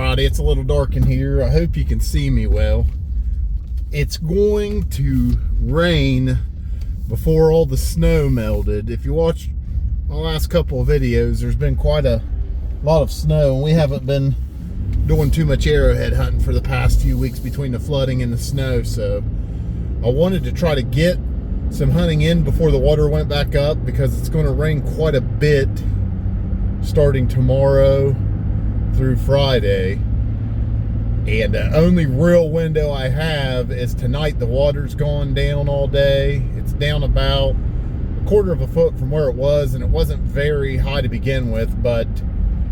Alrighty, it's a little dark in here. I hope you can see me well. It's going to rain before all the snow melted. If you watch my last couple of videos, there's been quite a lot of snow, and we haven't been doing too much arrowhead hunting for the past few weeks between the flooding and the snow. So I wanted to try to get some hunting in before the water went back up, because it's going to rain quite a bit starting tomorrow through Friday. And the only real window I have is tonight. The water's gone down all day. It's down about a quarter of a foot from where it was, and it wasn't very high to begin with, but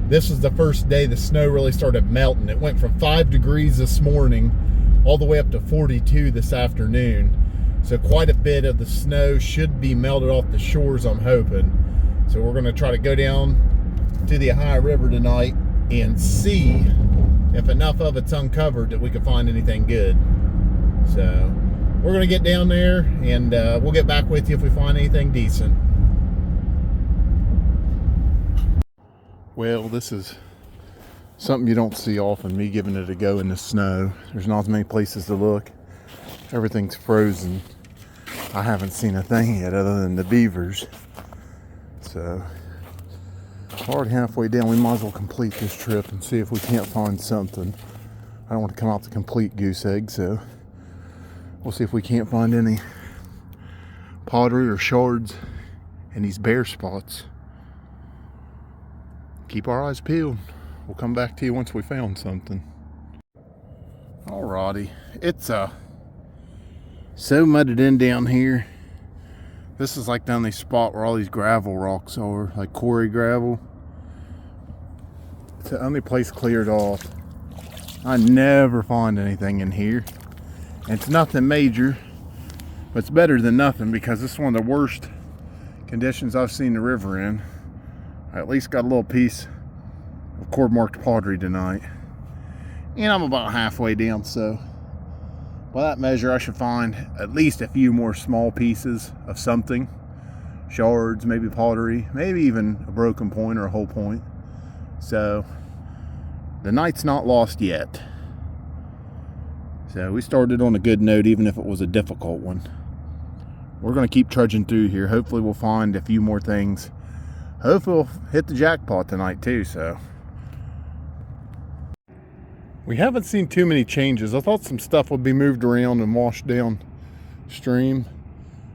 this was the first day the snow really started melting. It went from 5 degrees this morning all the way up to 42 this afternoon. So quite a bit of the snow should be melted off the shores, I'm hoping. So we're gonna try to go down to the Ohio River tonight and see if enough of it's uncovered that we can find anything good. So we're gonna get down there, and we'll get back with you if we find anything decent. Well, this is something you don't see often, me giving it a go in the snow. There's not as many places to look. Everything's frozen. I haven't seen a thing yet other than the beavers. So already halfway down. We might as well complete this trip and see if we can't find something. I don't want to come out the complete goose egg, so we'll see if we can't find any pottery or shards in these bare spots. Keep our eyes peeled. We'll come back to you once we found something. Alrighty, it's so mudded in down here. This is like down this spot where all these gravel rocks are, like quarry gravel. It's the only place cleared off. I never find anything in here. And it's nothing major, but it's better than nothing, because this is one of the worst conditions I've seen the river in. I at least got a little piece of cord marked pottery tonight. And I'm about halfway down, so by that measure, I should find at least a few more small pieces of something. Shards, maybe pottery, maybe even a broken point or a whole point. So the night's not lost yet. So we started on a good note, even if it was a difficult one. We're going to keep trudging through here. Hopefully we'll find a few more things. Hopefully we'll hit the jackpot tonight too. So we haven't seen too many changes. I thought some stuff would be moved around and washed down stream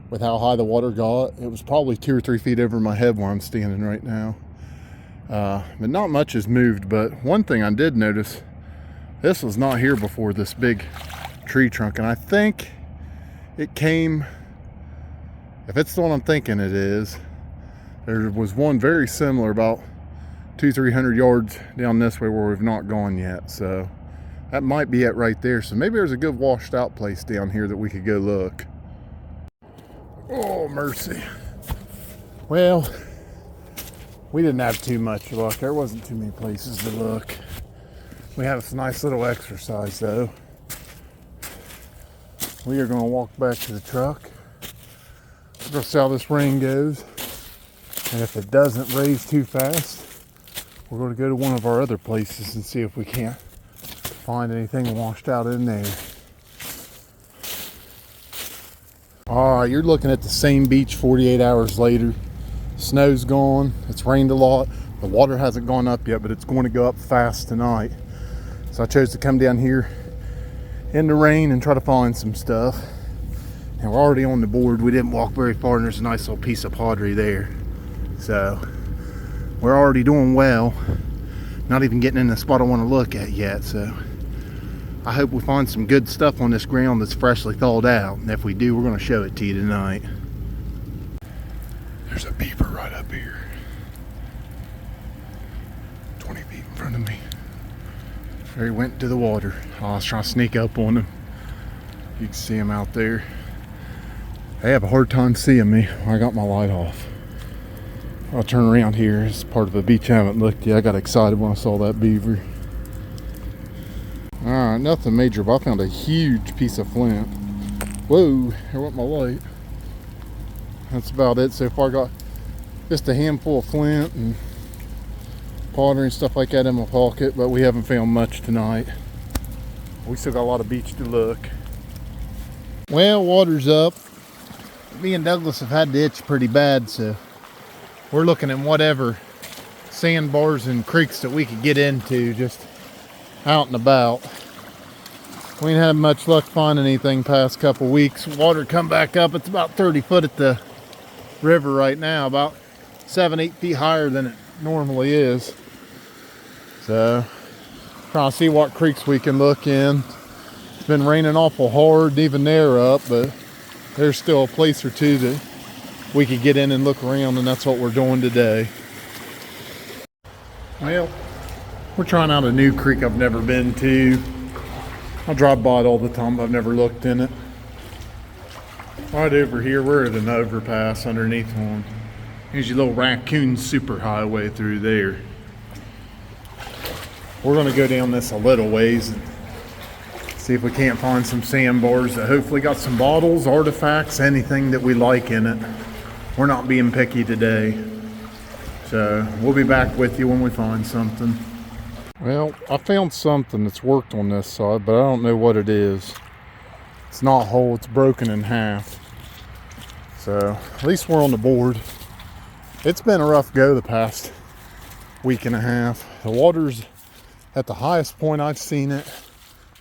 with how high the water got. It was probably 2 or 3 feet over my head where I'm standing right now. But not much has moved. But one thing I did notice, this was not here before, this big tree trunk. And I think it came, if it's the one I'm thinking it is, there was one very similar about 200-300 yards down this way where we've not gone yet. So that might be it right there. So maybe there's a good washed out place down here that we could go look. Oh, mercy. Well, we didn't have too much luck. There wasn't too many places to look. We had a nice little exercise though. We are going to walk back to the truck. We're going to see how this rain goes. And if it doesn't raise too fast, we're going to go to one of our other places and see if we can't find anything washed out in there. Alright, you're looking at the same beach 48 hours later. Snow's gone. It's rained a lot. The water hasn't gone up yet, but it's going to go up fast tonight. So I chose to come down here in the rain and try to find some stuff. And we're already on the board. We didn't walk very far, and there's a nice little piece of pottery there. So we're already doing well. Not even getting in the spot I want to look at yet. So I hope we find some good stuff on this ground that's freshly thawed out. And if we do, we're going to show it to you tonight. There's a beaver right up here. 20 feet in front of me. There he went to the water. I was trying to sneak up on him. You can see him out there. They have a hard time seeing me when I got my light off. I'll turn around here. It's part of a beach I haven't looked yet. I got excited when I saw that beaver. Alright, nothing major, but I found a huge piece of flint. Whoa, there went my light. That's about it so far. I got just a handful of flint and pottery and stuff like that in my pocket, but we haven't found much tonight. We still got a lot of beach to look. Well, water's up. Me and Douglas have had the itch pretty bad, so we're looking at whatever sandbars and creeks that we could get into just out and about. We ain't had much luck finding anything past couple weeks. Water come back up. It's about 30 foot at the river right now, about 7-8 feet higher than it normally is. So trying to see what creeks we can look in. It's been raining awful hard, even they're up, but there's still a place or two that we could get in and look around, and that's what we're doing today. Well, we're trying out a new creek I've never been to. I drive by it all the time, but I've never looked in it. Right over here, we're at an overpass underneath one. Here's your little raccoon superhighway through there. We're gonna go down this a little ways and see if we can't find some sandbars that hopefully got some bottles, artifacts, anything that we like in it. We're not being picky today. So we'll be back with you when we find something. Well, I found something that's worked on this side, but I don't know what it is. It's not whole, it's broken in half. So at least we're on the board. It's been a rough go the past week and a half. The water's at the highest point I've seen it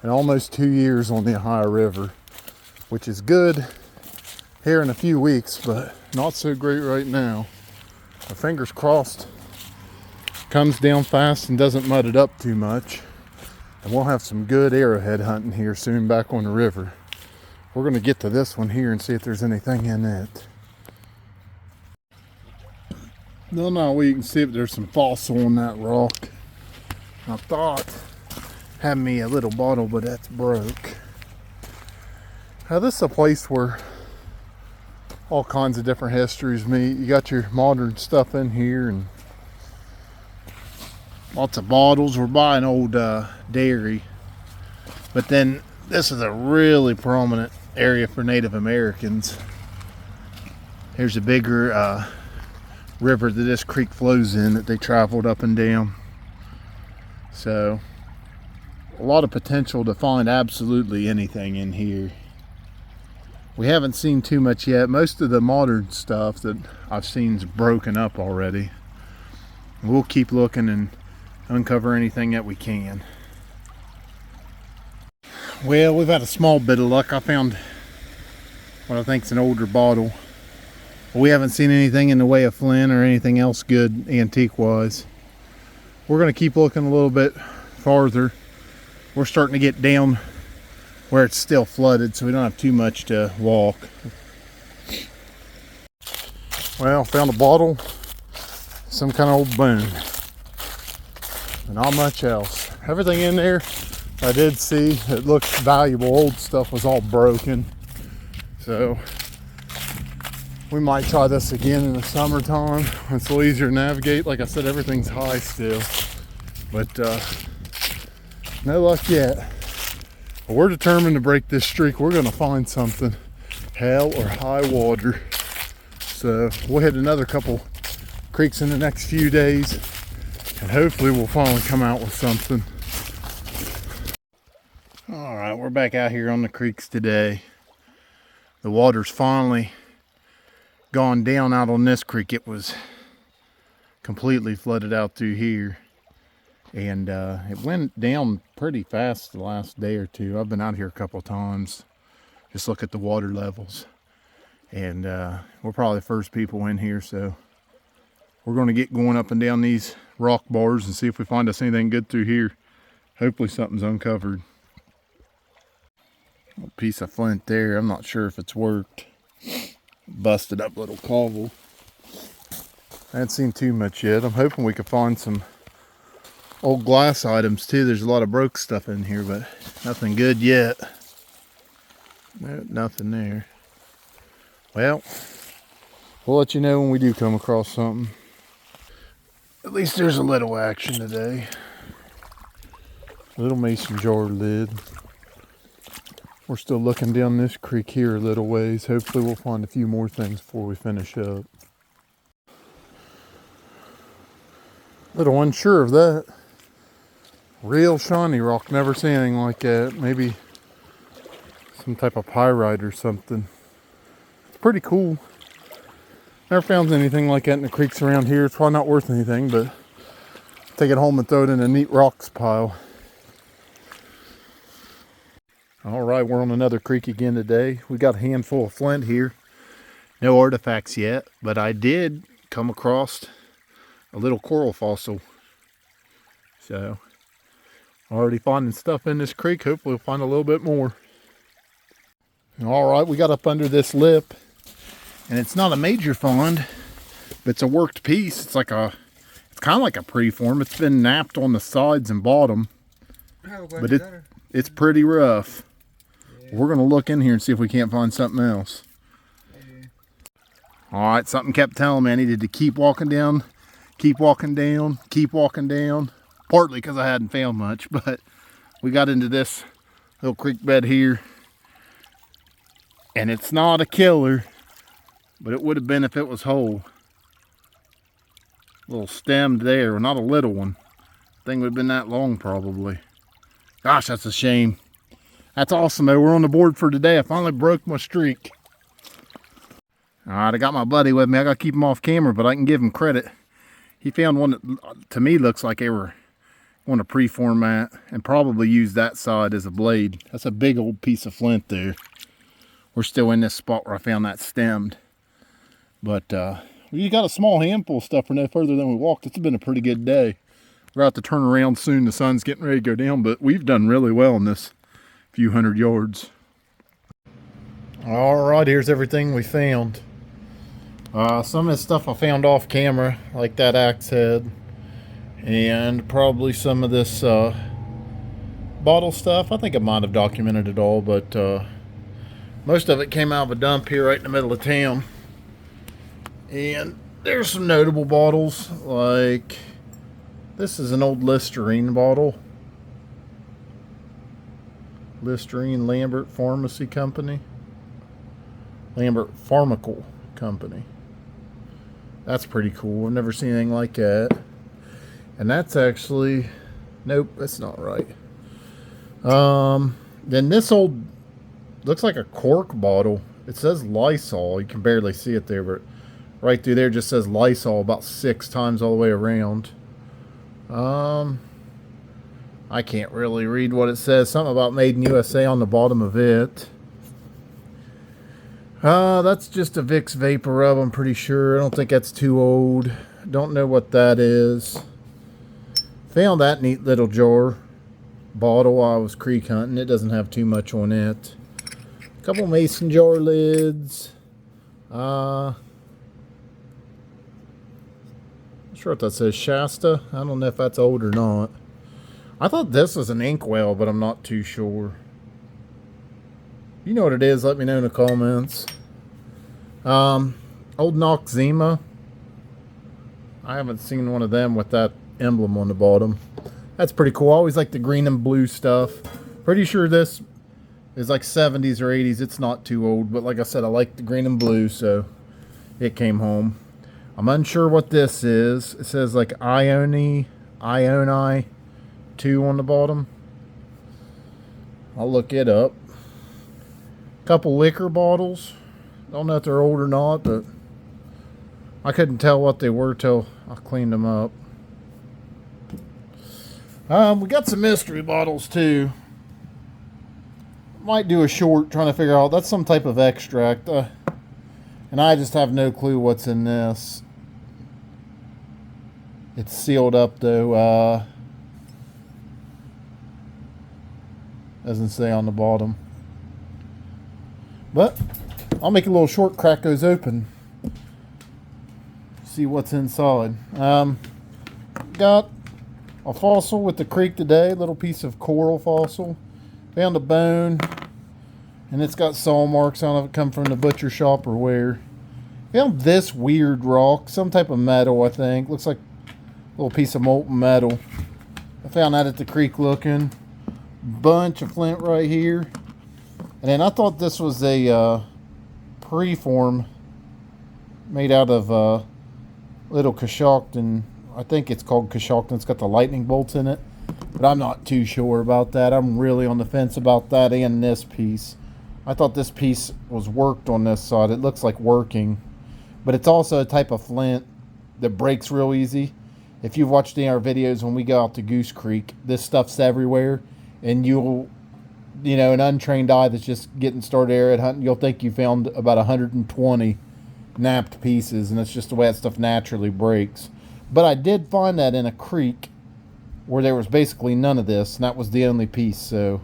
in almost 2 years on the Ohio River, which is good here in a few weeks, but not so great right now. Our fingers crossed comes down fast and doesn't mud it up too much, and we'll have some good arrowhead hunting here soon back on the river. We're going to get to this one here and see if there's anything in it. No, you can see if there's some fossil on that rock. I thought had me a little bottle, but that's broke. Now this is a place where all kinds of different histories meet. You got your modern stuff in here and lots of bottles. We're by an old dairy, but then this is a really prominent area for Native Americans. Here's a bigger river that this creek flows in that they traveled up and down. So a lot of potential to find absolutely anything in here. We haven't seen too much yet. Most of the modern stuff that I've seen is broken up already. We'll keep looking and uncover anything that we can. Well, we've had a small bit of luck. I found what I think is an older bottle. We haven't seen anything in the way of flint or anything else good antique wise. We're going to keep looking a little bit farther. We're starting to get down where it's still flooded, so we don't have too much to walk. Well, found a bottle, some kind of old bone, and not much else. Everything in there I did see it looked valuable. Old stuff was all broken, so we might try this again in the summertime. It's a little easier to navigate. Like I said, everything's high still, but no luck yet. But we're determined to break this streak. We're gonna find something, hell or high water. So we'll hit another couple creeks in the next few days, and hopefully we'll finally come out with something. All right, we're back out here on the creeks today. The water's finally gone down out on this creek. It was completely flooded out through here, and it went down pretty fast the last day or two. I've been out here a couple times, just look at the water levels, and we're probably the first people in here, so we're going to get going up and down these rock bars and see if we find us anything good through here. Hopefully something's uncovered. A piece of flint there. I'm not sure if it's worked. Busted up little cobble. I haven't seen too much yet. I'm hoping we could find some old glass items too. There's a lot of broke stuff in here, but nothing good yet. No, nothing there. Well, we'll let you know when we do come across something. At least there's a little action today. Little mason jar lid. We're still looking down this creek here a little ways. Hopefully we'll find a few more things before we finish up. Little unsure of that. Real shiny rock. Never seen anything like that. Maybe some type of pyrite or something. It's pretty cool. Never found anything like that in the creeks around here. It's probably not worth anything, but take it home and throw it in a neat rocks pile. All right, we're on another creek again today. We got a handful of flint here. No artifacts yet, but I did come across a little coral fossil. So, already finding stuff in this creek. Hopefully we'll find a little bit more. All right, we got up under this lip, and it's not a major find, but it's a worked piece. It's kind of like a preform. It's been napped on the sides and bottom, but it's pretty rough. Yeah. We're gonna look in here and see if we can't find something else. Yeah. All right, something kept telling me I needed to keep walking down, keep walking down, keep walking down. Partly because I hadn't found much, but we got into this little creek bed here, and it's not a killer, but it would have been if it was whole. A little stemmed there, not a little one. Thing would have been that long probably. Gosh, that's a shame. That's awesome though. We're on the board for today. I finally broke my streak. All right, I got my buddy with me. I got to keep him off camera, but I can give him credit. He found one that to me looks like they were on a preformat and probably used that side as a blade. That's a big old piece of flint there. We're still in this spot where I found that stemmed. But we got a small handful of stuff for no further than we walked. It's been a pretty good day. We're about to turn around soon. The sun's getting ready to go down, but we've done really well in this few hundred yards. All right, here's everything we found. Some of the stuff I found off camera, like that axe head, and probably some of this bottle stuff. I think I might have documented it all, but most of it came out of a dump here right in the middle of town. And there's some notable bottles, like this is an old Listerine bottle. Listerine Lambert Pharmacy Company. Lambert Pharmacal Company. That's pretty cool. I've never seen anything like that. And that's actually, nope, that's not right. Then this old, looks like a cork bottle. It says Lysol. You can barely see it there, but right through there just says Lysol about 6 times all the way around. I can't really read what it says. Something about Made in USA on the bottom of it. That's just a Vicks Vapor Rub, I'm pretty sure. I don't think that's too old. Don't know what that is. Found that neat little jar bottle while I was creek hunting. It doesn't have too much on it. A couple mason jar lids. Not sure what that says. Shasta. I don't know if that's old or not. I thought this was an inkwell, but I'm not too sure. You know what it is, let me know in the comments. Old Noxzema. I haven't seen one of them with that emblem on the bottom. That's pretty cool. I always like the green and blue stuff. Pretty sure this is like 70s or 80s. It's not too old, but like I said, I like the green and blue, so it came home. I'm unsure what this is. It says like Ioni 2 on the bottom. I'll look it up. Couple liquor bottles. Don't know if they're old or not, but I couldn't tell what they were till I cleaned them up. We got some mystery bottles too. Might do a short trying to figure out. That's some type of extract. And I just have no clue what's in this. It's sealed up though. Doesn't say on the bottom. But I'll make a little short, crack those open. See what's inside. Got a fossil with the creek today. Little piece of coral fossil. Found a bone. And it's got saw marks. I don't know if it come from the butcher shop or where. Found this weird rock. Some type of metal, I think. Looks like a little piece of molten metal. I found that at the creek looking. Bunch of flint right here. And then I thought this was a preform made out of little Coshocton I think it's called Coshocton. It's got the lightning bolts in it. But I'm not too sure about that. I'm really on the fence about that and this piece. I thought this piece was worked on this side. It looks like working. But it's also a type of flint that breaks real easy. If you've watched any of our videos when we go out to Goose Creek, this stuff's everywhere. And you'll, an untrained eye that's just getting started arrowhead hunting, you'll think you found about 120 napped pieces. And that's just the way that stuff naturally breaks. But I did find that in a creek where there was basically none of this, and that was the only piece. So,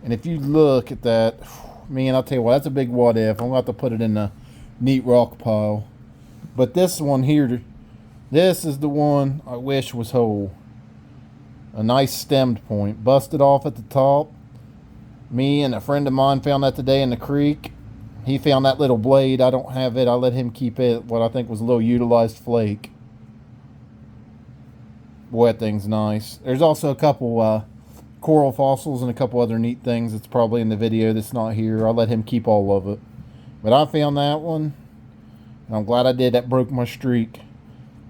and if you look at that, man, I'll tell you what, that's a big what if. I'm going to have to put it in the neat rock pile. But this one here, this is the one I wish was whole. A nice stemmed point, busted off at the top. Me and a friend of mine found that today in the creek. He found that little blade. I don't have it. I let him keep it, what I think was a little utilized flake. Boy, that thing's nice. There's also a couple coral fossils and a couple other neat things that's probably in the video that's not here. I'll let him keep all of it. But I found that one, and I'm glad I did. That broke my streak.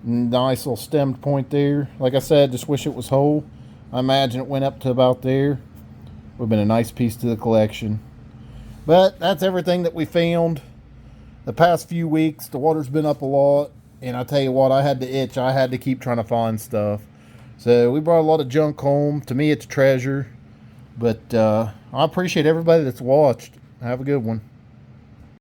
Nice little stemmed point there. Like I said, just wish it was whole. I imagine it went up to about there. Would have been a nice piece to the collection. But that's everything that we found the past few weeks. The water's been up a lot, and I tell you what, I had to itch. I had to keep trying to find stuff. So we brought a lot of junk home. To me, it's a treasure. But I appreciate everybody that's watched. Have a good one.